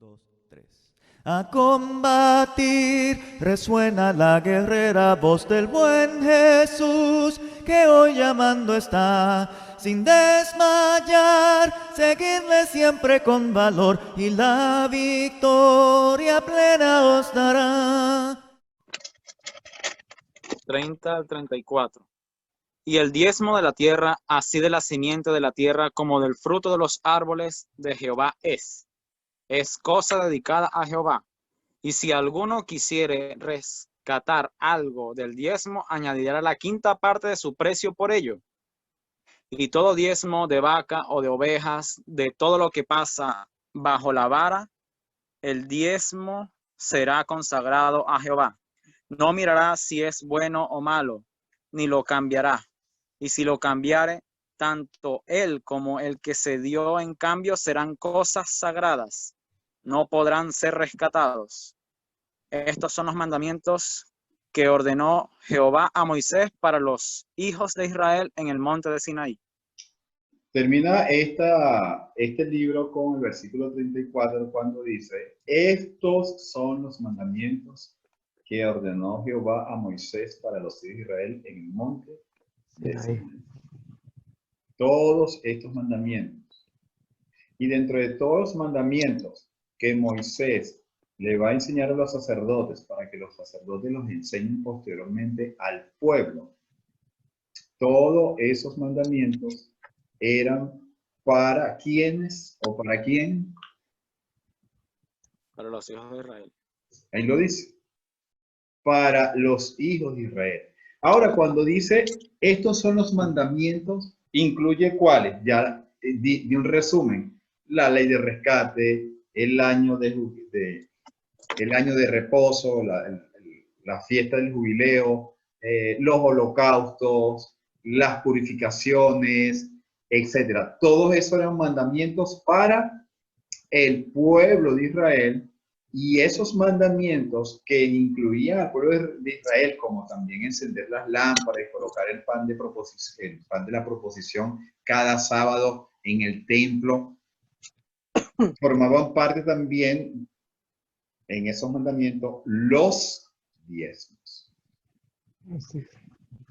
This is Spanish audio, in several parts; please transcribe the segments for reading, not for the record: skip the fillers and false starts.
2, 3. A combatir resuena la guerrera voz del buen Jesús, que hoy llamando está, sin desmayar, seguidle siempre con valor y la victoria plena os dará. 30 al 34. Y el diezmo de la tierra, así de la simiente de la tierra como del fruto de los árboles de Jehová es cosa dedicada a Jehová. Y si alguno quisiere rescatar algo del diezmo, añadirá la quinta parte de su precio por ello. Y todo diezmo de vaca o de ovejas, de todo lo que pasa bajo la vara, el diezmo será consagrado a Jehová. No mirará si es bueno o malo, ni lo cambiará. Y si lo cambiare, tanto él como el que se dio en cambio serán cosas sagradas. No podrán ser rescatados. Estos son los mandamientos que ordenó Jehová a Moisés para los hijos de Israel en el monte de Sinaí. Termina este libro con el versículo 34 cuando dice: estos son los mandamientos que ordenó Jehová a Moisés para los hijos de Israel en el monte de Sinaí. Todos estos mandamientos. Y dentro de todos los mandamientos que Moisés le va a enseñar a los sacerdotes para que los sacerdotes los enseñen posteriormente al pueblo, todos esos mandamientos eran para quiénes o para quién. Para los hijos de Israel. Ahí lo dice. Para los hijos de Israel. Ahora, cuando dice estos son los mandamientos, incluye cuáles. Ya di un resumen. La ley de rescate, el año de reposo, la fiesta del jubileo, los holocaustos, las purificaciones, etcétera. Todos esos eran mandamientos para el pueblo de Israel, y esos mandamientos que incluían al pueblo de Israel, como también encender las lámparas y colocar el pan de la proposición cada sábado en el templo, formaban parte también en esos mandamientos los diezmos.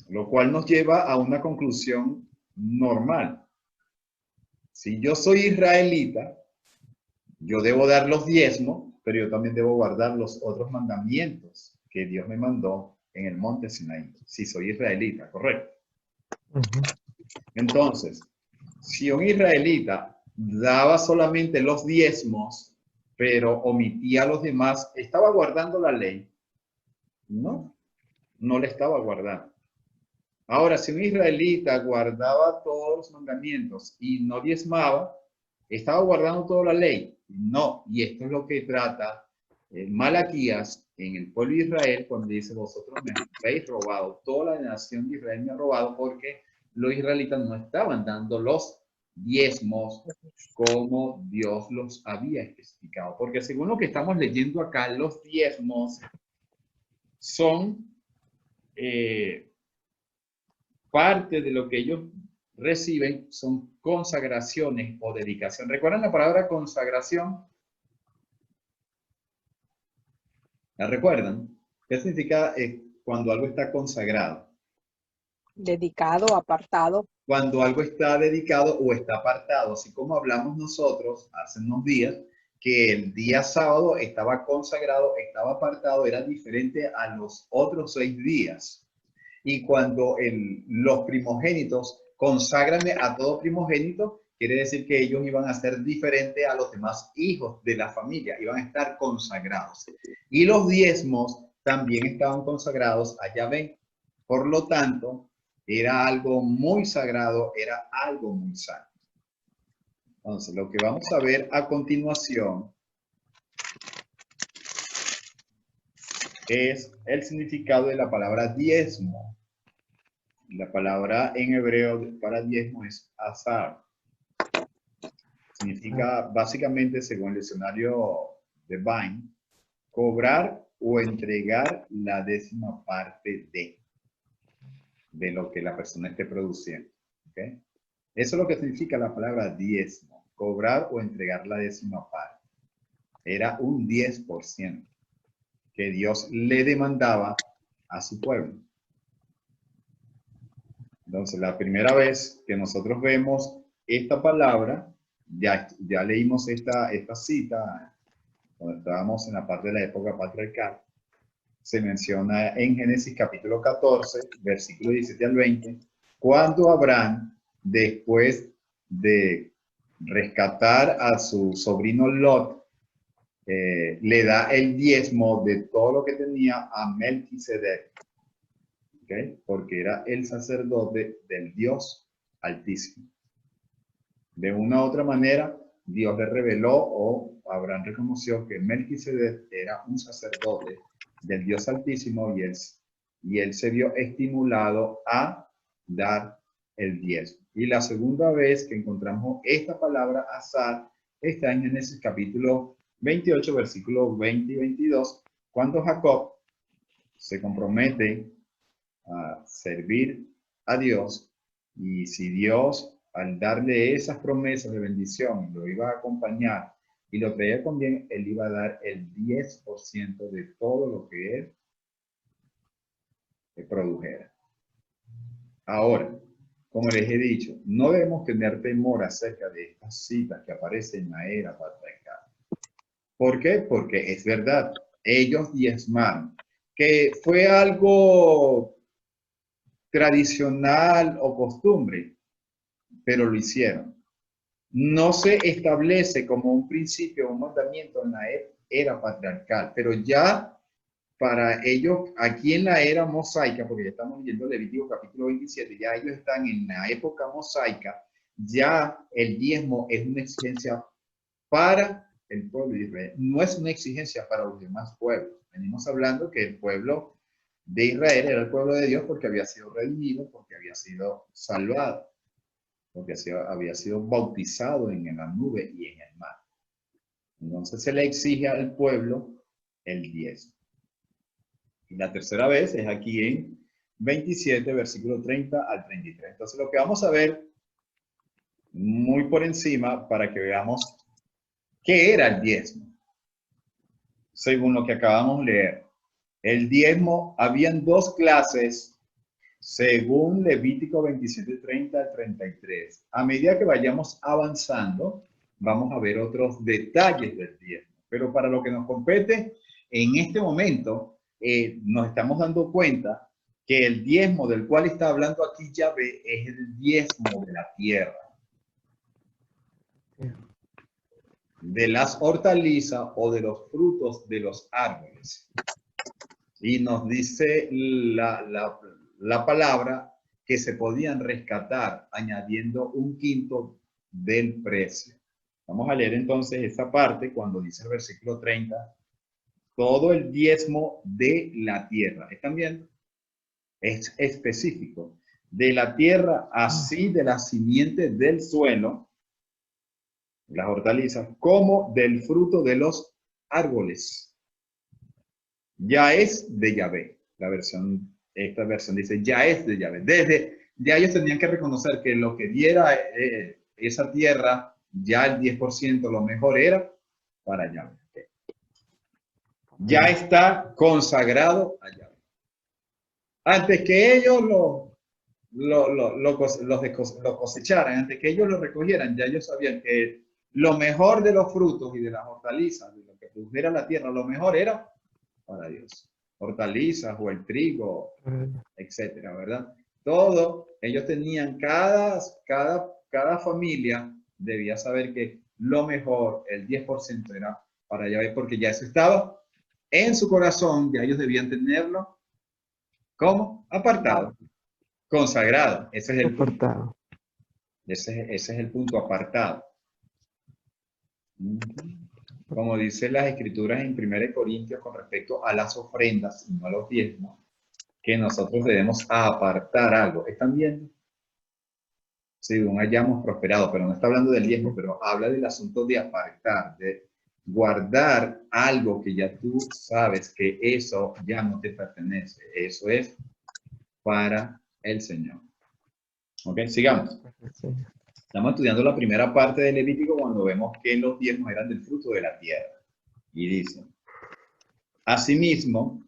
Lo cual nos lleva a una conclusión normal. Si yo soy israelita, yo debo dar los diezmos, pero yo también debo guardar los otros mandamientos que Dios me mandó en el monte Sinaí. Si soy israelita, ¿correcto? Entonces, si un israelita daba solamente los diezmos, pero omitía los demás, ¿estaba guardando la ley? No, no le estaba guardando. Ahora, si un israelita guardaba todos los mandamientos y no diezmaba, ¿estaba guardando toda la ley? No, y esto es lo que trata Malaquías en el pueblo de Israel cuando dice: vosotros me habéis robado, toda la nación de Israel me ha robado, porque los israelitas no estaban dando los diezmos como Dios los había especificado. Porque según lo que estamos leyendo acá, los diezmos son parte de lo que ellos reciben, son consagraciones o dedicación. ¿Recuerdan la palabra consagración? ¿La recuerdan? ¿Qué significa cuando algo está consagrado? Dedicado, apartado. Cuando algo está dedicado o está apartado, así como hablamos nosotros hace unos días, que el día sábado estaba consagrado, estaba apartado, era diferente a los otros 6 días. Y cuando los primogénitos consagran a todo primogénito, quiere decir que ellos iban a ser diferentes a los demás hijos de la familia, iban a estar consagrados. Y los diezmos también estaban consagrados a Yahvé. Por lo tanto, era algo muy sagrado, era algo muy santo. Entonces, lo que vamos a ver a continuación es el significado de la palabra diezmo. La palabra en hebreo para diezmo es azar. Significa básicamente, según el diccionario de Vine, cobrar o entregar la décima parte de lo que la persona esté produciendo. ¿Okay? Eso es lo que significa la palabra diezmo, cobrar o entregar la décima parte. Era un 10% que Dios le demandaba a su pueblo. Entonces, la primera vez que nosotros vemos esta palabra, ya leímos esta cita cuando estábamos en la parte de la época patriarcal, se menciona en Génesis capítulo 14, versículo 17 al 20, cuando Abraham, después de rescatar a su sobrino Lot, le da el diezmo de todo lo que tenía a Melquisedec, ¿okay? Porque era el sacerdote del Dios Altísimo. De una u otra manera, Dios le reveló o Abraham reconoció que Melquisedec era un sacerdote del Dios Altísimo y él se vio estimulado a dar el diezmo. Y la segunda vez que encontramos esta palabra azar está en Génesis capítulo 28, versículos 20 y 22, cuando Jacob se compromete a servir a Dios, y si Dios al darle esas promesas de bendición lo iba a acompañar y lo traía con bien, él iba a dar el 10% de todo lo que él produjera. Ahora, como les he dicho, no debemos tener temor acerca de estas citas que aparecen en la era patriarcal. ¿Por qué? Porque es verdad, ellos diezmaron, que fue algo tradicional o costumbre, pero lo hicieron. No se establece como un principio, un mandamiento en la era patriarcal, pero ya para ellos, aquí en la era mosaica, porque ya estamos leyendo Levítico capítulo 27, ya ellos están en la época mosaica, ya el diezmo es una exigencia para el pueblo de Israel, no es una exigencia para los demás pueblos. Venimos hablando que el pueblo de Israel era el pueblo de Dios porque había sido redimido, porque había sido salvado, porque había sido bautizado en la nube y en el mar. Entonces se le exige al pueblo el diezmo. Y la tercera vez es aquí en 27, versículo 30 al 33. Entonces lo que vamos a ver muy por encima para que veamos qué era el diezmo. Según lo que acabamos de leer, el diezmo, habían dos clases según Levítico 27, 30 al 33. A medida que vayamos avanzando, vamos a ver otros detalles del diezmo. Pero para lo que nos compete en este momento, nos estamos dando cuenta que el diezmo del cual está hablando aquí Yahvé es el diezmo de la tierra, de las hortalizas o de los frutos de los árboles. Y nos dice la palabra que se podían rescatar añadiendo un quinto del precio. Vamos a leer entonces esa parte cuando dice el versículo 30, todo el diezmo de la tierra. ¿Están viendo? Es específico. De la tierra, así de la simiente del suelo, las hortalizas, como del fruto de los árboles. Ya es de Yahvé. Esta versión dice, ya es de Yahvé. Ya ellos tenían que reconocer que lo que diera esa tierra, ya el 10% lo mejor era para Yahvé. Ya está consagrado a Yahvé. Antes que ellos lo cosecharan, antes que ellos lo recogieran, ya ellos sabían que lo mejor de los frutos y de las hortalizas, de lo que produjera la tierra, lo mejor era para Dios. Hortalizas o el trigo, etcétera, ¿verdad? Todo, ellos tenían, cada familia debía saber que lo mejor, el 10% era para Yahvé, porque ya eso estaba en su corazón, ya ellos debían tenerlo como apartado, consagrado. Ese es el Apartado. ese es el punto, apartado. Como dice las escrituras en 1 Corintios con respecto a las ofrendas y no a los diezmos, que nosotros debemos apartar algo. ¿Están viendo? Según hayamos prosperado, pero no está hablando del diezmo, pero habla del asunto de apartar, de guardar algo que ya tú sabes que eso ya no te pertenece. Eso es para el Señor. Ok, sigamos. Estamos estudiando la primera parte del Levítico cuando vemos que los diezmos eran del fruto de la tierra. Y dice, asimismo,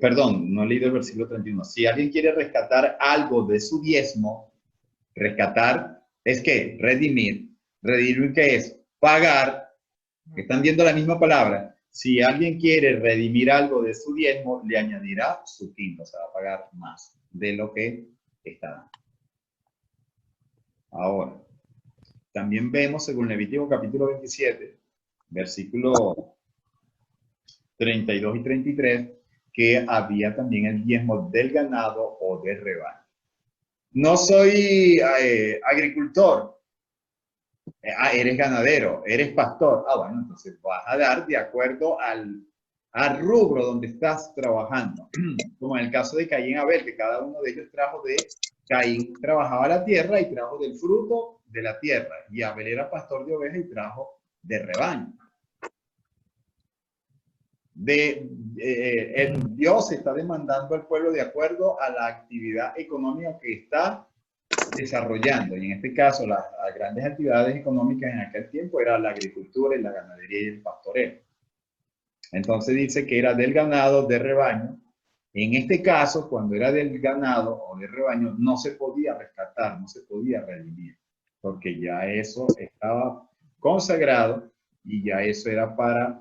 perdón, no he leído el versículo 31. Si alguien quiere rescatar algo de su diezmo, rescatar es que redimir. Redimir, ¿qué es? Pagar. Están viendo la misma palabra. Si alguien quiere redimir algo de su diezmo, le añadirá su quinto, o sea, va a pagar más de lo que está dando. Ahora, también vemos, según Levítico capítulo 27, versículo 32 y 33, que había también el diezmo del ganado o del rebaño. No soy agricultor, eres ganadero, eres pastor. Bueno, entonces vas a dar de acuerdo al rubro donde estás trabajando. Como en el caso de Caín y Abel, que cada uno de ellos trajo de Caín, trabajaba la tierra y trajo del fruto de la tierra. Y Abel era pastor de ovejas y trajo de rebaño. Dios está demandando al pueblo de acuerdo a la actividad económica que está desarrollando. Y en este caso, las grandes actividades económicas en aquel tiempo era la agricultura y la ganadería y el pastoreo. Entonces dice que era del ganado, de rebaño. En este caso, cuando era del ganado o de rebaño, no se podía rescatar, no se podía redimir, porque ya eso estaba consagrado y ya eso era para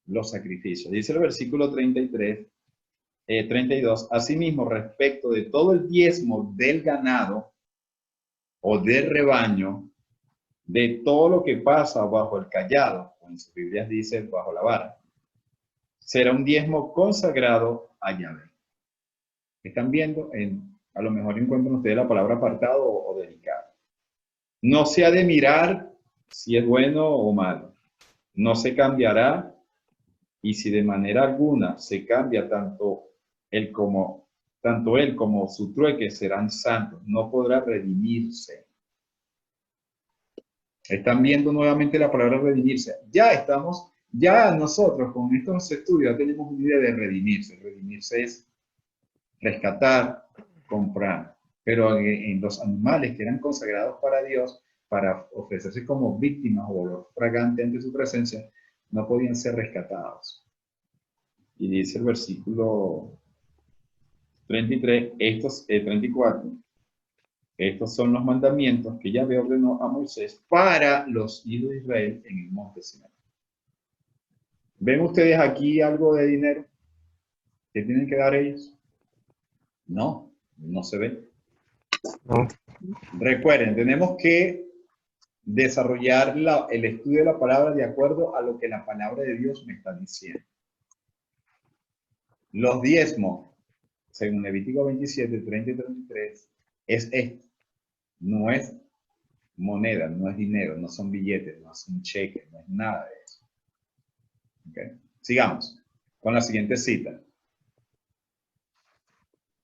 los sacrificios. Dice el versículo 32, asimismo, respecto de todo el diezmo del ganado o del rebaño, de todo lo que pasa bajo el cayado, o en sus Biblias dice bajo la vara, será un diezmo consagrado a Yahvé. ¿Están viendo? A lo mejor encuentran ustedes la palabra apartado o dedicado. No se ha de mirar si es bueno o malo. No se cambiará, y si de manera alguna se cambia tanto él como su trueque serán santos. No podrá redimirse. Están viendo nuevamente la palabra redimirse. Ya nosotros con estos estudios ya tenemos una idea de redimirse. Redimirse es rescatar, comprar. Pero en los animales que eran consagrados para Dios, para ofrecerse como víctimas o olor fragante ante su presencia, no podían ser rescatados. Y dice el versículo 34, estos son los mandamientos que Yahvé ordenó a Moisés para los hijos de Israel en el monte Sinaí. ¿Ven ustedes aquí algo de dinero que tienen que dar ellos? No, no se ve. No. Recuerden, tenemos que desarrollar el estudio de la palabra de acuerdo a lo que la palabra de Dios me está diciendo. Los diezmos, según Levítico 27, 30 y 33, es esto. No es moneda, no es dinero, no son billetes, no es un cheque, no es nada de eso. Okay. Sigamos con la siguiente cita.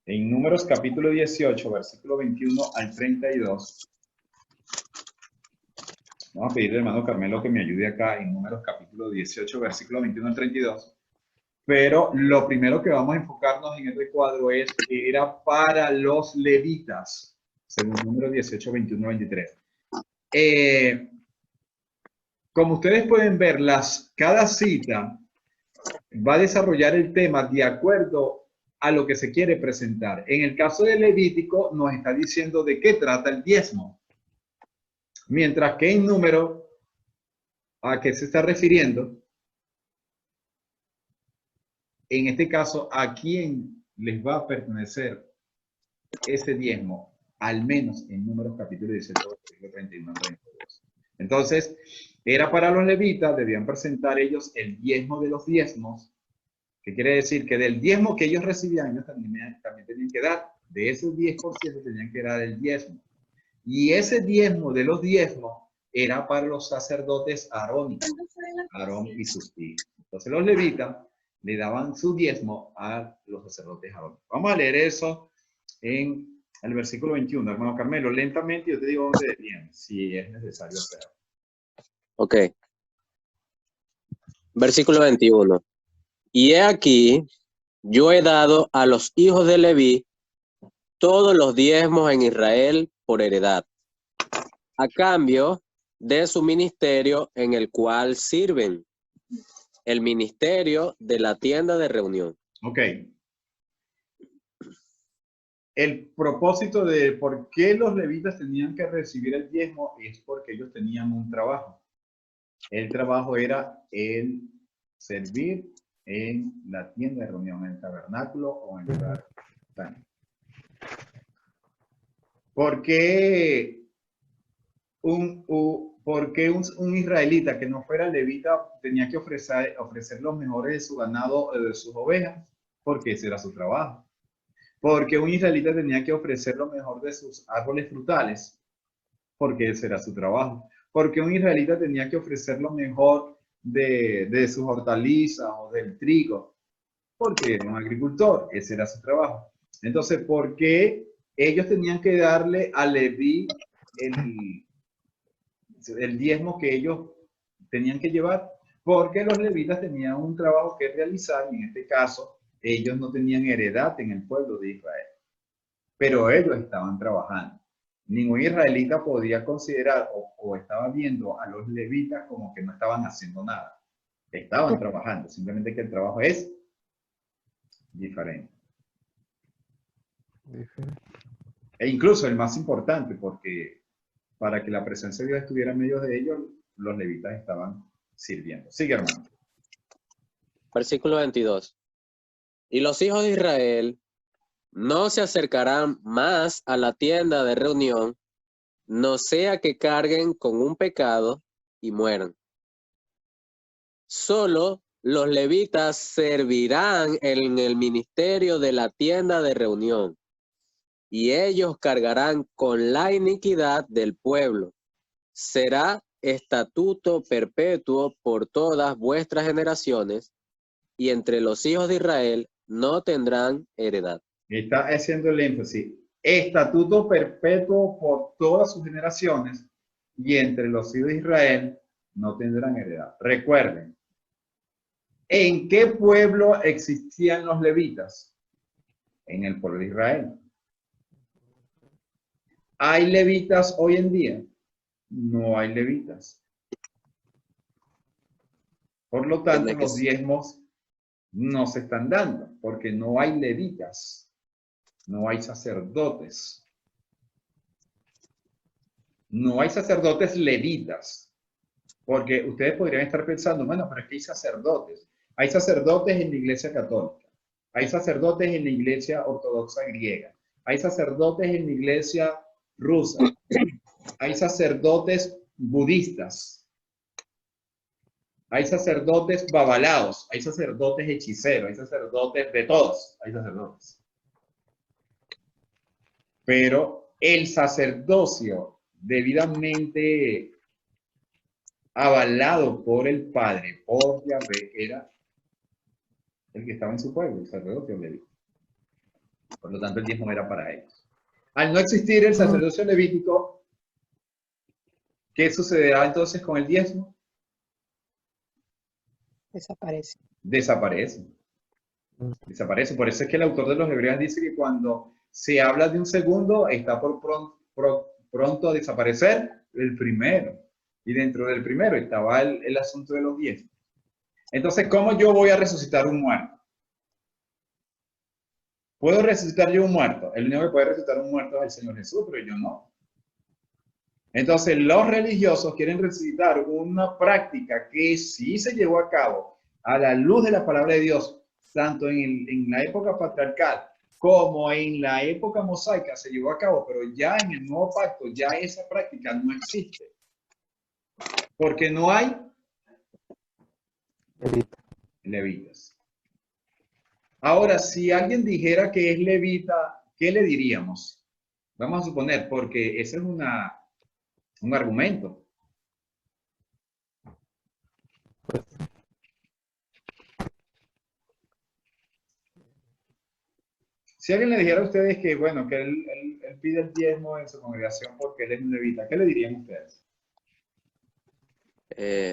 En Números capítulo 18, versículo 21 al 32. Vamos a pedirle al hermano Carmelo que me ayude acá en Números capítulo 18, versículo 21 al 32. Pero lo primero que vamos a enfocarnos en este cuadro es que era para los levitas, según Números 18, 21 al 23. Como ustedes pueden ver, cada cita va a desarrollar el tema de acuerdo a lo que se quiere presentar. En el caso de Levítico nos está diciendo de qué trata el diezmo. Mientras que en Número, ¿a qué se está refiriendo? En este caso, ¿a quién les va a pertenecer ese diezmo? Al menos en Números capítulo 18, versículo 31 32. Entonces, era para los levitas, debían presentar ellos el diezmo de los diezmos, que quiere decir que del diezmo que ellos recibían, ellos también tenían que dar, de ese 10% tenían que dar el diezmo. Y ese diezmo de los diezmos era para los sacerdotes arónicos, Aarón y sus hijos. Entonces los levitas le daban su diezmo a los sacerdotes arónicos. Vamos a leer eso en el versículo 21, hermano Carmelo, lentamente, yo te digo dónde detiene, si es necesario hacerlo. Ok. Versículo 21. Y he aquí, yo he dado a los hijos de Leví todos los diezmos en Israel por heredad, a cambio de su ministerio en el cual sirven, el ministerio de la tienda de reunión. Ok. El propósito de por qué los levitas tenían que recibir el diezmo es porque ellos tenían un trabajo. El trabajo era el servir en la tienda de reunión, en el tabernáculo o en el lugar santo. ¿Por qué un israelita que no fuera levita tenía que ofrecer los mejores de su ganado, de sus ovejas? Porque ese era su trabajo. Porque un israelita tenía que ofrecer lo mejor de sus árboles frutales, porque ese era su trabajo. Porque un israelita tenía que ofrecer lo mejor de sus hortalizas o del trigo, porque era un agricultor, ese era su trabajo. Entonces, ¿por qué ellos tenían que darle a Leví el diezmo que ellos tenían que llevar? Porque los levitas tenían un trabajo que realizar, y en este caso, ellos no tenían heredad en el pueblo de Israel, pero ellos estaban trabajando. Ningún israelita podía considerar o estaba viendo a los levitas como que no estaban haciendo nada. Estaban trabajando, simplemente que el trabajo es diferente. E incluso el más importante, porque para que la presencia de Dios estuviera en medio de ellos, los levitas estaban sirviendo. Sigue, hermano. Versículo 22. Y los hijos de Israel no se acercarán más a la tienda de reunión, no sea que carguen con un pecado y mueran. Solo los levitas servirán en el ministerio de la tienda de reunión, y ellos cargarán con la iniquidad del pueblo. Será estatuto perpetuo por todas vuestras generaciones, y entre los hijos de Israel no tendrán heredad. Está haciendo el énfasis. Estatuto perpetuo por todas sus generaciones, y entre los hijos de Israel no tendrán heredad. Recuerden, ¿en qué pueblo existían los levitas? En el pueblo de Israel. ¿Hay levitas hoy en día? No hay levitas. Por lo tanto, los diezmos no se están dando, porque no hay levitas, no hay sacerdotes. No hay sacerdotes levitas, porque ustedes podrían estar pensando, bueno, pero es que hay sacerdotes. Hay sacerdotes en la Iglesia Católica, hay sacerdotes en la Iglesia Ortodoxa griega, hay sacerdotes en la Iglesia rusa, hay sacerdotes budistas, hay sacerdotes babalaos, hay sacerdotes hechiceros, hay sacerdotes de todos, hay sacerdotes. Pero el sacerdocio debidamente avalado por el Padre, por Yahvé, era el que estaba en su pueblo, el sacerdocio levítico. Por lo tanto, el diezmo era para ellos. Al no existir el sacerdocio levítico, ¿qué sucederá entonces con el diezmo? Desaparece. Desaparece. Desaparece. Por eso es que el autor de los Hebreos dice que cuando se habla de un segundo, está pronto a desaparecer el primero. Y dentro del primero estaba el asunto de los diezmos. Entonces, ¿cómo yo voy a resucitar un muerto? ¿Puedo resucitar yo un muerto? El único que puede resucitar un muerto es el Señor Jesús, pero yo no. Entonces, los religiosos quieren resucitar una práctica que sí se llevó a cabo a la luz de la palabra de Dios, tanto en la época patriarcal como en la época mosaica se llevó a cabo, pero ya en el nuevo pacto, ya esa práctica no existe. Porque no hay levitas. Ahora, si alguien dijera que es levita, ¿qué le diríamos? Vamos a suponer, porque ese es un argumento. Si alguien le dijera a ustedes que, bueno, que él pide el diezmo en su congregación porque él es un levita, ¿qué le dirían ustedes?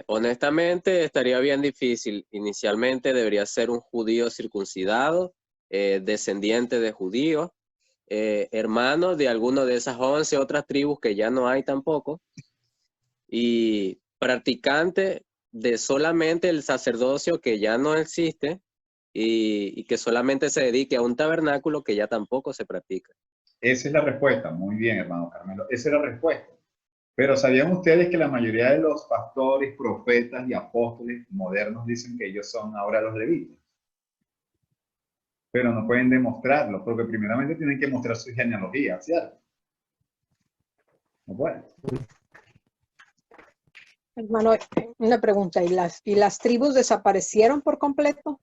Honestamente, estaría bien difícil. Inicialmente debería ser un judío circuncidado, descendiente de judíos, hermano de alguno de esas 11 otras tribus que ya no hay tampoco, y practicante de solamente el sacerdocio que ya no existe y que solamente se dedique a un tabernáculo que ya tampoco se practica. Esa es la respuesta. Muy bien, hermano Carmelo. Esa es la respuesta. Pero ¿sabían ustedes que la mayoría de los pastores, profetas y apóstoles modernos dicen que ellos son ahora los levitas? Pero no pueden demostrarlo, porque primeramente tienen que mostrar su genealogía, ¿cierto? No pueden. Hermano, una pregunta, ¿y las tribus desaparecieron por completo?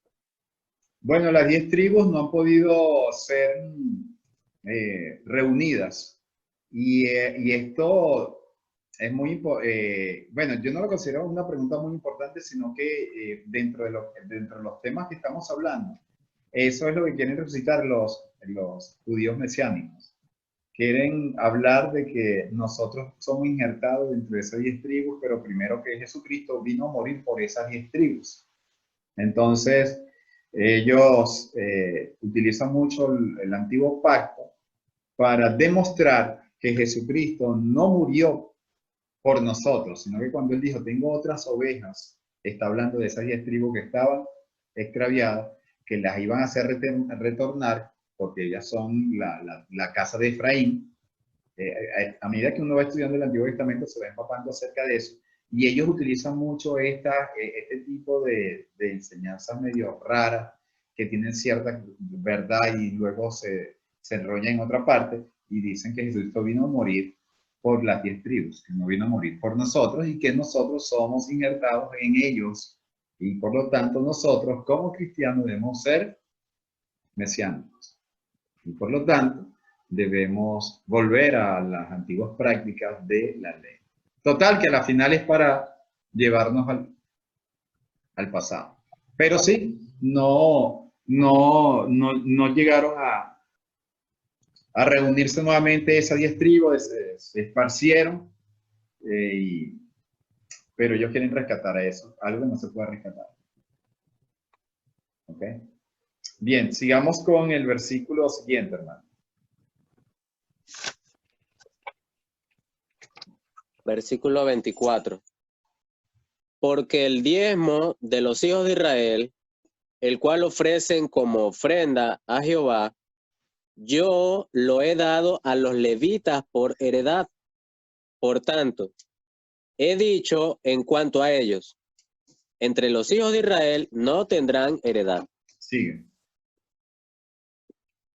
Bueno, las 10 tribus no han podido ser reunidas. Y esto es muy importante. Bueno, yo no lo considero una pregunta muy importante, sino que dentro de los temas que estamos hablando, eso es lo que quieren resucitar los judíos mesiánicos. Quieren hablar de que nosotros somos injertados dentro de esas 10 tribus, pero primero que Jesucristo vino a morir por esas 10 tribus. Entonces, ellos utilizan mucho el antiguo pacto para demostrar que Jesucristo no murió por nosotros, sino que cuando él dijo, tengo otras ovejas, está hablando de esas 10 tribus que estaban extraviadas, que las iban a hacer retornar, porque ellas son la casa de Efraín. A medida que uno va estudiando el Antiguo Testamento, se va empapando acerca de eso, y ellos utilizan mucho este tipo de enseñanzas medio raras, que tienen cierta verdad y luego se enrollan en otra parte, y dicen que Jesucristo vino a morir por las 10 tribus, que no vino a morir por nosotros, y que nosotros somos injertados en ellos, y por lo tanto nosotros como cristianos debemos ser mesiánicos. Y por lo tanto, debemos volver a las antiguas prácticas de la ley. Total, que a la final es para llevarnos al pasado. Pero sí, no llegaron a reunirse nuevamente esas 10 tribus, se esparcieron, pero ellos quieren rescatar a eso, algo que no se puede rescatar. ¿Ok? Bien, sigamos con el versículo siguiente, hermano. Versículo 24. Porque el diezmo de los hijos de Israel, el cual ofrecen como ofrenda a Jehová, yo lo he dado a los levitas por heredad. Por tanto, he dicho en cuanto a ellos, entre los hijos de Israel no tendrán heredad. Sigue.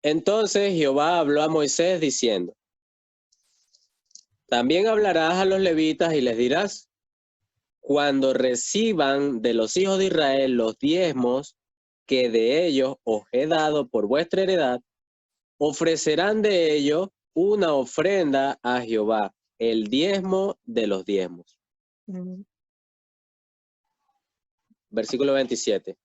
Entonces Jehová habló a Moisés diciendo, también hablarás a los levitas y les dirás, cuando reciban de los hijos de Israel los diezmos que de ellos os he dado por vuestra heredad, ofrecerán de ellos una ofrenda a Jehová, el diezmo de los diezmos. Versículo 27.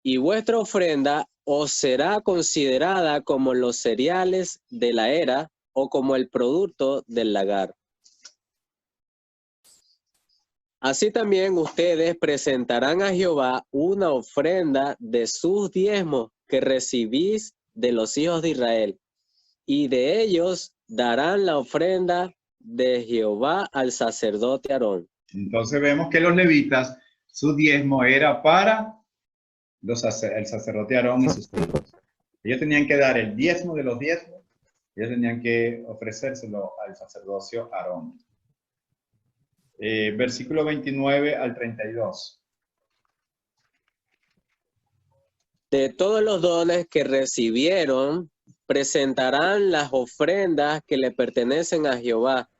Y vuestra ofrenda os será considerada como los cereales de la era o como el producto del lagar. Así también ustedes presentarán a Jehová una ofrenda de sus diezmos que recibís de los hijos de Israel, y de ellos darán la ofrenda de Jehová al sacerdote Aarón. Entonces vemos que los levitas, su diezmo era para el sacerdote Aarón y sus hijos. Ellos tenían que dar el diezmo de los diezmos, ellos tenían que ofrecérselo al sacerdocio Aarón. Versículo 29 al 32. De todos los dones que recibieron, presentarán las ofrendas que le pertenecen a Jehová,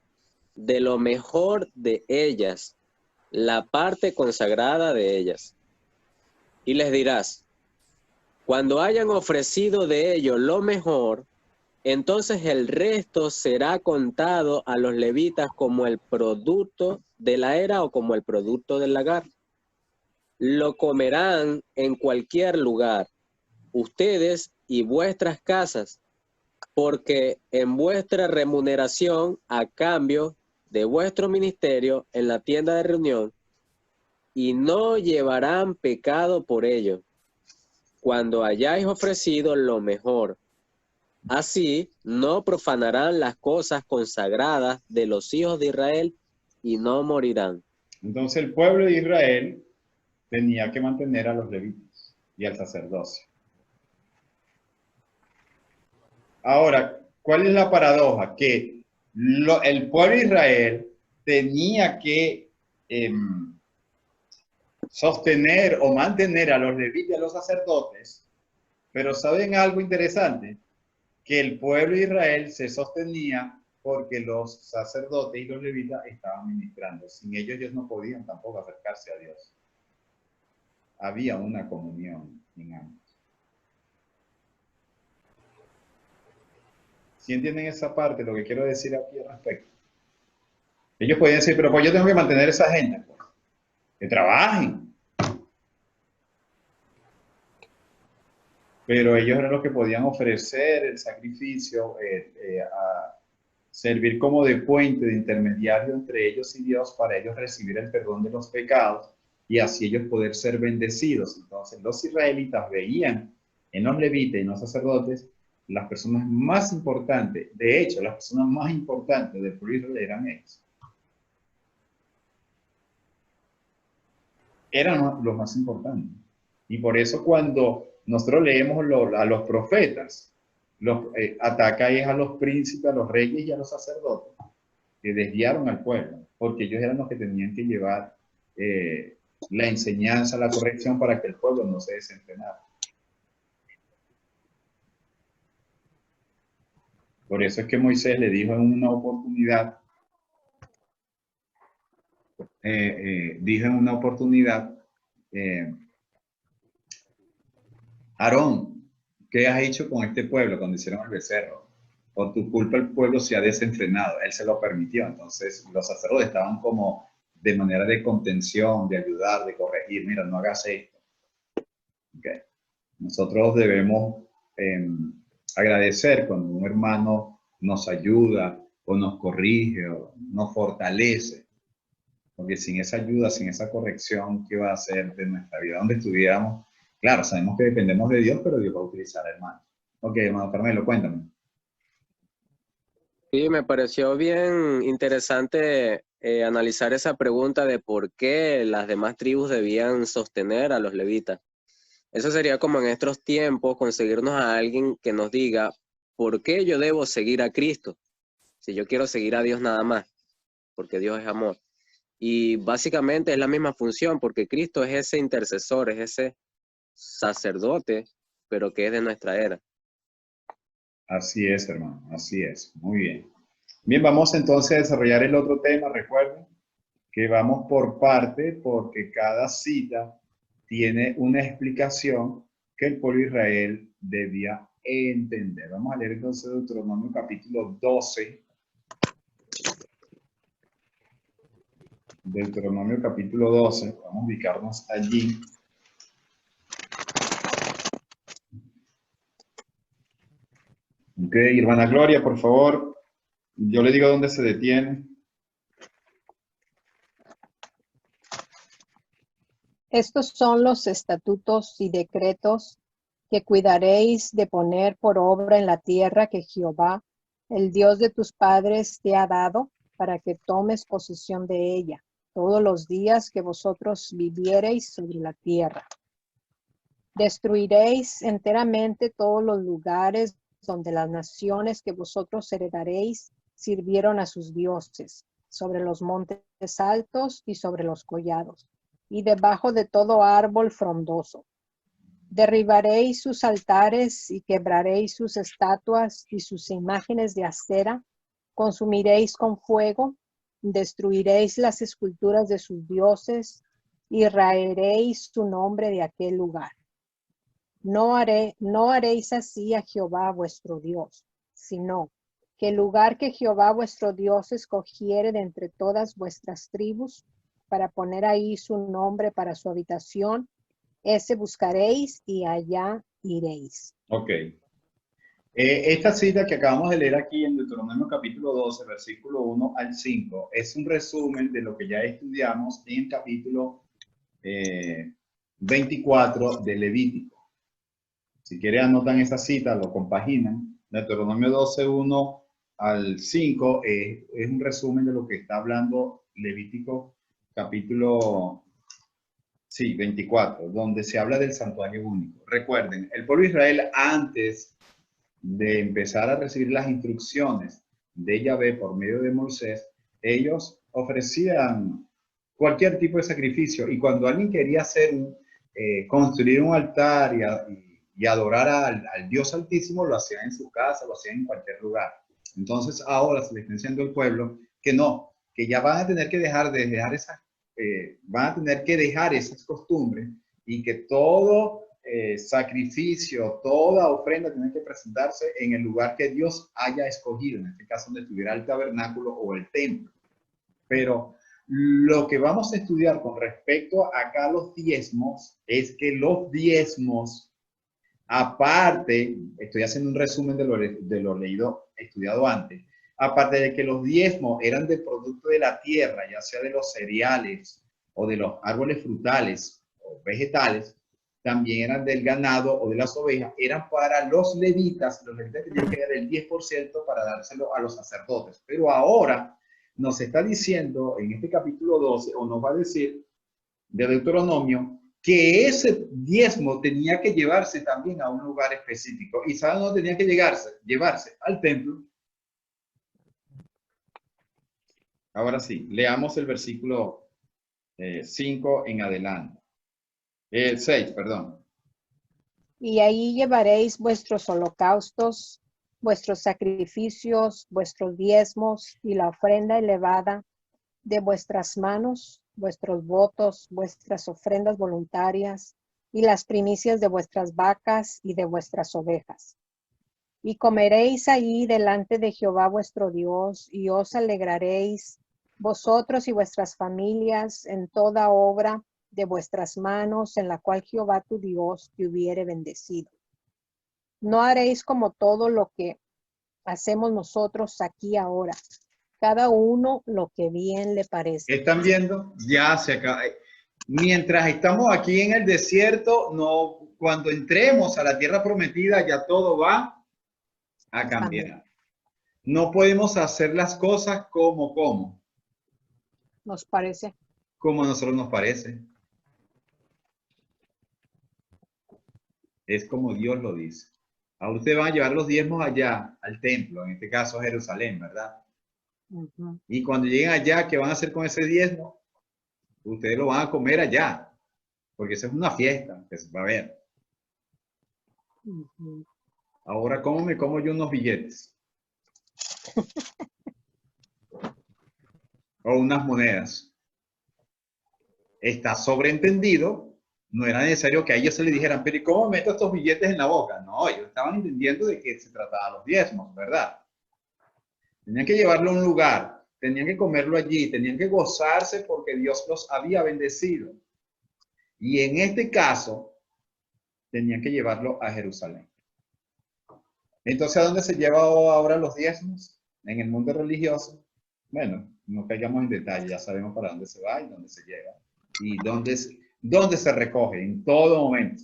de lo mejor de ellas, la parte consagrada de ellas. Y les dirás, cuando hayan ofrecido de ello lo mejor, entonces el resto será contado a los levitas como el producto de la era o como el producto del lagar. Lo comerán en cualquier lugar, ustedes y vuestras casas, porque en vuestra remuneración a cambio de vuestro ministerio en la tienda de reunión, y no llevarán pecado por ello, cuando hayáis ofrecido lo mejor. Así no profanarán las cosas consagradas de los hijos de Israel y no morirán. Entonces el pueblo de Israel tenía que mantener a los levitas y al sacerdocio. Ahora, ¿cuál es la paradoja? Que el pueblo de Israel tenía que sostener o mantener a los levitas y a los sacerdotes, pero ¿saben algo interesante? Que el pueblo de Israel se sostenía porque los sacerdotes y los levitas estaban ministrando. Sin ellos no podían tampoco acercarse a Dios. Había una comunión en ambos. ¿Sí entienden esa parte? Lo que quiero decir aquí al respecto. Ellos podían decir, pero pues yo tengo que mantener a esa gente, pues, que trabajen. Pero ellos eran los que podían ofrecer el sacrificio, a servir como de puente, de intermediario entre ellos y Dios, para ellos recibir el perdón de los pecados y así ellos poder ser bendecidos. Entonces los israelitas veían en los levitas y en los sacerdotes las personas más importantes. De hecho, las personas más importantes del pueblo de Israel eran ellos. Eran los más importantes. Y por eso cuando nosotros leemos a los profetas, ataca es a los príncipes, a los reyes y a los sacerdotes, que desviaron al pueblo, porque ellos eran los que tenían que llevar la enseñanza, la corrección para que el pueblo no se desenfrenara. Por eso es que Moisés le dijo en una oportunidad, Aarón, ¿qué has hecho con este pueblo cuando hicieron el becerro? Por tu culpa el pueblo se ha desenfrenado. Él se lo permitió. Entonces los sacerdotes estaban como de manera de contención, de ayudar, de corregir. Mira, no hagas esto. Okay. Nosotros debemos agradecer cuando un hermano nos ayuda o nos corrige o nos fortalece. Porque sin esa ayuda, sin esa corrección, ¿qué va a hacer de nuestra vida? ¿Dónde estuviéramos? Claro, sabemos que dependemos de Dios, pero Dios va a utilizar al hermano. Ok, hermano Carmelo, cuéntame. Sí, me pareció bien interesante analizar esa pregunta de por qué las demás tribus debían sostener a los levitas. Eso sería como en estos tiempos conseguirnos a alguien que nos diga por qué yo debo seguir a Cristo, si yo quiero seguir a Dios nada más, porque Dios es amor. Y básicamente es la misma función, porque Cristo es ese intercesor, es ese sacerdote, pero que es de nuestra era. Así es, hermano, así es. Muy bien. Bien, vamos entonces a desarrollar el otro tema. Recuerden que vamos por parte, porque cada cita tiene una explicación que el pueblo de Israel debía entender. Vamos a leer entonces Deuteronomio capítulo 12. Deuteronomio capítulo 12. Vamos a ubicarnos allí. Ok, hermana Gloria, por favor, yo le digo dónde se detiene. Estos son los estatutos y decretos que cuidaréis de poner por obra en la tierra que Jehová, el Dios de tus padres, te ha dado, para que tomes posesión de ella todos los días que vosotros viviereis sobre la tierra. Destruiréis enteramente todos los lugares donde las naciones que vosotros heredaréis sirvieron a sus dioses, sobre los montes altos y sobre los collados, y debajo de todo árbol frondoso. Derribaréis sus altares y quebraréis sus estatuas y sus imágenes de acera, consumiréis con fuego, destruiréis las esculturas de sus dioses y raeréis su nombre de aquel lugar. No haréis así a Jehová vuestro Dios, sino que el lugar que Jehová vuestro Dios escogiere de entre todas vuestras tribus, para poner ahí su nombre para su habitación, ese buscaréis y allá iréis. Ok. Esta cita que acabamos de leer aquí en Deuteronomio capítulo 12, versículo 1 al 5, es un resumen de lo que ya estudiamos en el capítulo 24 de Levítico. Si quieren anotan esa cita, lo compaginan. Deuteronomio 12, 1 al 5 es un resumen de lo que está hablando Levítico capítulo, sí, 24, donde se habla del santuario único. Recuerden, el pueblo de Israel antes de empezar a recibir las instrucciones de Yahvé por medio de Moisés, ellos ofrecían cualquier tipo de sacrificio, y cuando alguien quería construir un altar y adorar al Dios Altísimo, lo hacía en su casa, lo hacía en cualquier lugar. Entonces ahora se le está diciendo al pueblo que no, que ya van a tener que dejar van a tener que dejar esas costumbres, y que todo sacrificio, toda ofrenda tiene que presentarse en el lugar que Dios haya escogido, en este caso donde estuviera el tabernáculo o el templo. Pero lo que vamos a estudiar con respecto acá a los diezmos es que los diezmos, aparte, estoy haciendo un resumen de lo leído, estudiado antes, aparte de que los diezmos eran del producto de la tierra, ya sea de los cereales o de los árboles frutales o vegetales, también eran del ganado o de las ovejas, eran para los levitas tenían que dar el 10% para dárselo a los sacerdotes. Pero ahora nos está diciendo en este capítulo 12, o nos va a decir de Deuteronomio, que ese diezmo tenía que llevarse también a un lugar específico. ¿Y saben dónde tenía que llevarse? Al templo. Ahora sí, leamos el versículo 5 en adelante. 6, perdón. Y ahí llevaréis vuestros holocaustos, vuestros sacrificios, vuestros diezmos y la ofrenda elevada de vuestras manos, vuestros votos, vuestras ofrendas voluntarias y las primicias de vuestras vacas y de vuestras ovejas. Y comeréis allí delante de Jehová vuestro Dios, y os alegraréis vosotros y vuestras familias en toda obra de vuestras manos, en la cual Jehová tu Dios te hubiere bendecido. No haréis como todo lo que hacemos nosotros aquí ahora, cada uno lo que bien le parece. ¿Están viendo? Ya se acaba. Mientras estamos aquí en el desierto, no, cuando entremos a la tierra prometida, ya todo va a cambiar. No podemos hacer las cosas como ¿Nos parece? a nosotros nos parece. Es como Dios lo dice. Ahora ustedes van a llevar los diezmos allá, al templo, en este caso a Jerusalén, ¿verdad? Uh-huh. Y cuando lleguen allá, ¿qué van a hacer con ese diezmo? Ustedes lo van a comer allá, porque esa es una fiesta que se va a ver. Uh-huh. Ahora, ¿cómo me como yo unos billetes? O unas monedas. Está sobreentendido. No era necesario que a ellos se les dijeran, pero ¿y cómo meto estos billetes en la boca? No, ellos estaban entendiendo de qué se trataba los diezmos, ¿verdad? Tenían que llevarlo a un lugar, tenían que comerlo allí, tenían que gozarse porque Dios los había bendecido. Y en este caso, tenían que llevarlo a Jerusalén. Entonces, ¿a dónde se lleva ahora los diezmos? En el mundo religioso. Bueno, no caigamos en detalle, ya sabemos para dónde se va y dónde se lleva. Y dónde se recoge, en todo momento.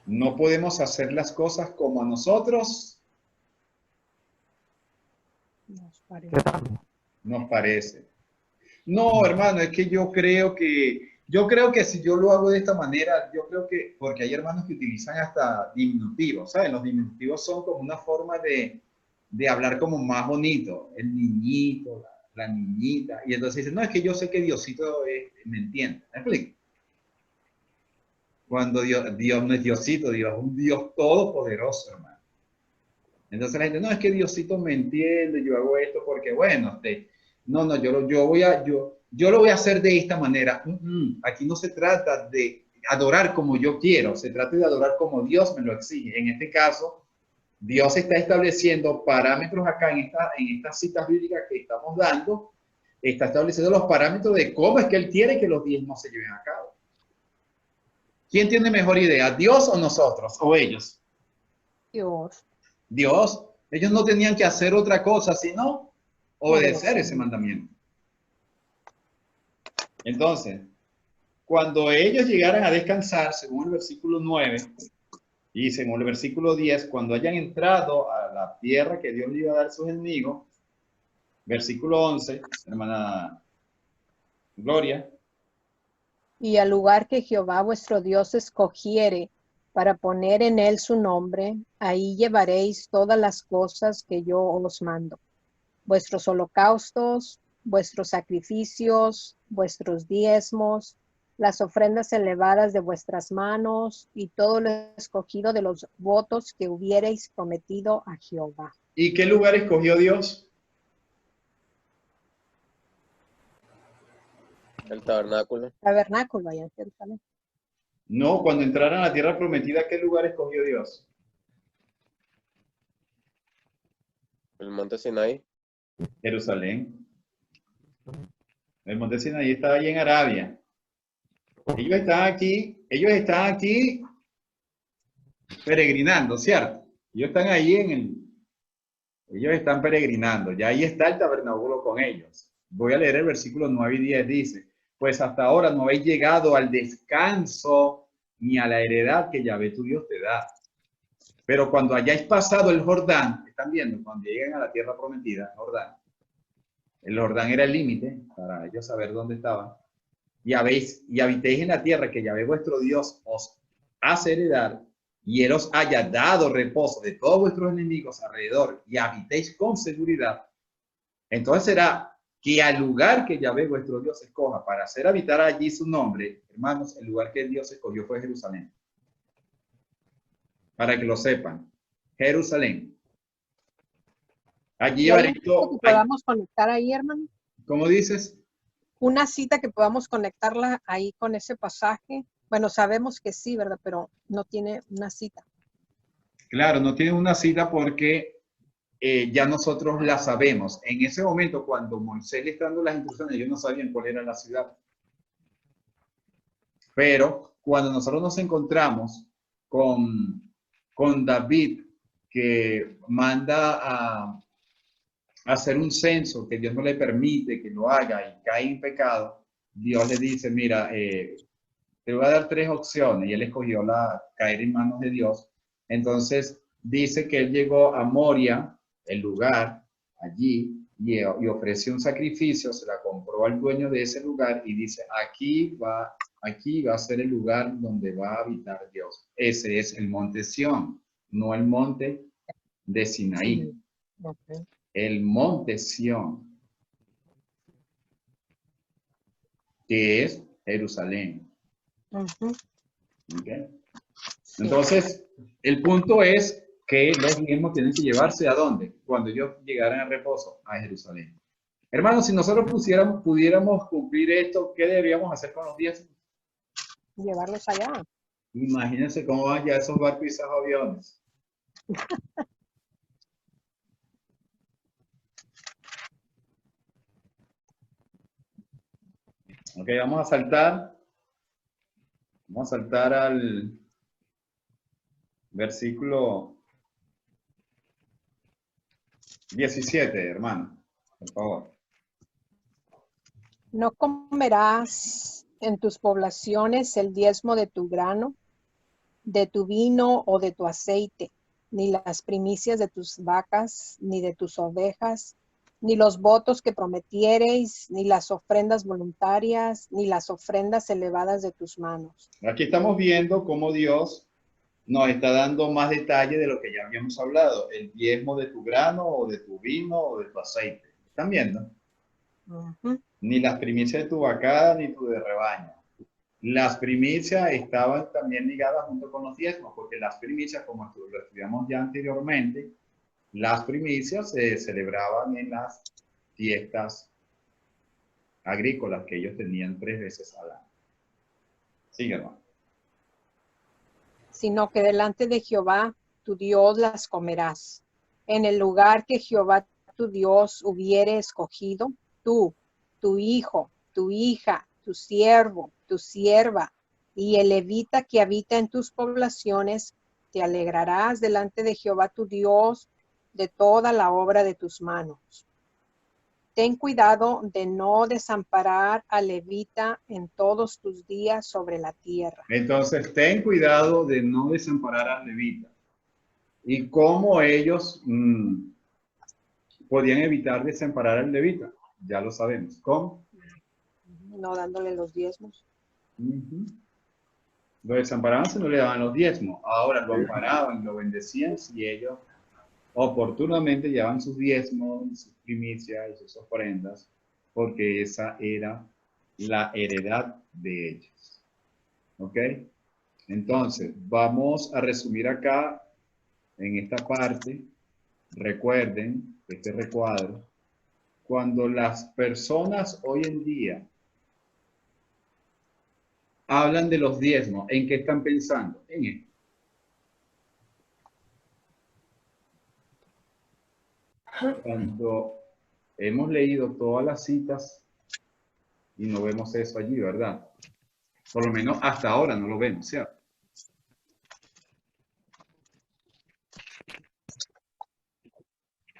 No podemos hacer las cosas como a nosotros nos parece. No, hermano, es que yo creo que si yo lo hago de esta manera, yo creo que, porque hay hermanos que utilizan hasta diminutivos, ¿saben? Los diminutivos son como una forma de hablar como más bonito, el niñito, la niñita, y entonces dicen, no, es que yo sé que Diosito me entiende. ¿Me explico? Cuando Dios no es Diosito, Dios es un Dios todopoderoso, hermano. Entonces la gente, no, es que Diosito me entiende, yo hago esto porque, bueno, no, yo lo voy a hacer de esta manera. Aquí no se trata de adorar como yo quiero, se trata de adorar como Dios me lo exige. En este caso, Dios está estableciendo parámetros acá en estas citas bíblicas que estamos dando, está estableciendo los parámetros de cómo es que Él quiere que los diezmos se lleven a cabo. ¿Quién tiene mejor idea, Dios o nosotros, o ellos? Dios. Ellos no tenían que hacer otra cosa, sino obedecer ese mandamiento. Entonces, cuando ellos llegaran a descansar, según el versículo 9, y según el versículo 10, cuando hayan entrado a la tierra que Dios le iba a dar a sus enemigos, Versículo 11, hermana Gloria. Y al lugar que Jehová vuestro Dios escogiere para poner en él su nombre, ahí llevaréis todas las cosas que yo os mando, vuestros holocaustos, vuestros sacrificios, vuestros diezmos, las ofrendas elevadas de vuestras manos y todo lo escogido de los votos que hubiereis prometido a Jehová. ¿Y qué lugar escogió Dios? El tabernáculo. Tabernáculo allá en Jerusalén. No, cuando entraran a la tierra prometida, ¿qué lugar escogió Dios? El monte Sinaí. Jerusalén. El monte Sinaí está ahí en Arabia. Ellos están aquí peregrinando, ¿cierto? Ellos están ahí ellos están peregrinando, ya ahí está el tabernáculo con ellos. Voy a leer el versículo 9 y 10, dice, pues hasta ahora no habéis llegado al descanso ni a la heredad que Yahvé tu Dios te da. Pero cuando hayáis pasado el Jordán, están viendo, cuando lleguen a la tierra prometida, el Jordán era el límite para ellos saber dónde estaban, y habitéis en la tierra que Yahvé vuestro Dios os hace heredar, y él os haya dado reposo de todos vuestros enemigos alrededor, y habitéis con seguridad, entonces será que al lugar que Yahvé vuestro Dios escoja para hacer habitar allí su nombre, hermanos, el lugar que Dios escogió fue Jerusalén. Para que lo sepan, Jerusalén. Allí ¿Y hay llevaré una cita que podamos conectar ahí, hermano? ¿Cómo dices? Una cita que podamos conectarla ahí con ese pasaje. Bueno, sabemos que sí, ¿verdad? Pero no tiene una cita. Claro, no tiene una cita porque ya nosotros la sabemos. En ese momento, cuando Moisés le está dando las instrucciones, ellos no sabían cuál era la ciudad. Pero cuando nosotros nos encontramos con David, que manda a hacer un censo, que Dios no le permite que lo haga y cae en pecado, Dios le dice, mira, te voy a dar 3 opciones, y él escogió caer en manos de Dios. Entonces dice que él llegó a Moria, el lugar, allí, y ofreció un sacrificio, se la compró al dueño de ese lugar y dice, aquí va a ser el lugar donde va a habitar Dios. Ese es el monte Sión, no el monte de Sinaí. Sí. Okay. El monte Sión, que es Jerusalén. Uh-huh. ¿Okay? Sí. Entonces, el punto es que los diezmos tienen que llevarse ¿a dónde? Cuando ellos llegaran al reposo, a Jerusalén. Hermanos, si nosotros pudiéramos cumplir esto, ¿qué deberíamos hacer con los diezmos? Llevarlos allá. Imagínense cómo van ya esos barcos y esos aviones. Ok, vamos a saltar al versículo 17, hermano, por favor. No comerás en tus poblaciones el diezmo de tu grano, de tu vino o de tu aceite, ni las primicias de tus vacas, ni de tus ovejas, ni los votos que prometiereis, ni las ofrendas voluntarias, ni las ofrendas elevadas de tus manos. Aquí estamos viendo cómo Dios nos está dando más detalle de lo que ya habíamos hablado, el diezmo de tu grano o de tu vino o de tu aceite. ¿Están viendo? Uh-huh. Ni las primicias de tu vacada ni tu de rebaño. Las primicias estaban también ligadas junto con los diezmos, porque las primicias, como lo estudiamos ya anteriormente, las primicias se celebraban en las fiestas agrícolas que ellos tenían 3 veces al año. Sigue, hermano. Sino que delante de Jehová tu Dios las comerás. En el lugar que Jehová tu Dios hubiere escogido, tú, tu hijo, tu hija, tu siervo, tu sierva, y el levita que habita en tus poblaciones, te alegrarás delante de Jehová tu Dios de toda la obra de tus manos. Ten cuidado de no desamparar al levita en todos tus días sobre la tierra. Entonces, ten cuidado de no desamparar al levita. Y cómo ellos podían evitar desamparar al levita, ya lo sabemos. ¿Cómo? No dándole los diezmos. Ujú. Lo desamparaban si no le daban los diezmos. Ahora lo amparaban, lo bendecían si ellos oportunamente llevaban sus diezmos, sus primicias y sus ofrendas, porque esa era la heredad de ellos. ¿Ok? Entonces, vamos a resumir acá en esta parte. Recuerden este recuadro. Cuando las personas hoy en día hablan de los diezmos, ¿en qué están pensando? En esto. Cuando hemos leído todas las citas y no vemos eso allí, ¿verdad? Por lo menos hasta ahora no lo vemos, ¿cierto?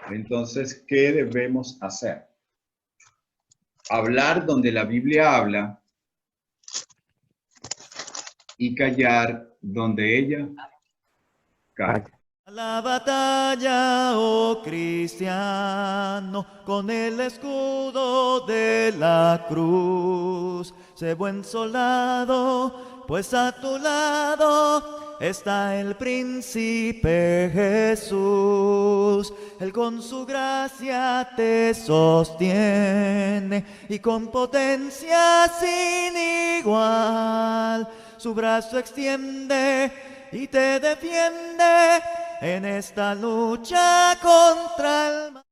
Entonces, ¿qué debemos hacer? Hablar donde la Biblia habla y callar donde ella calla. A la batalla, oh cristiano, con el escudo de la cruz. Sé buen soldado, pues a tu lado está el príncipe Jesús. Él con su gracia te sostiene y con potencia sin igual su brazo extiende y te defiende en esta lucha contra el mal.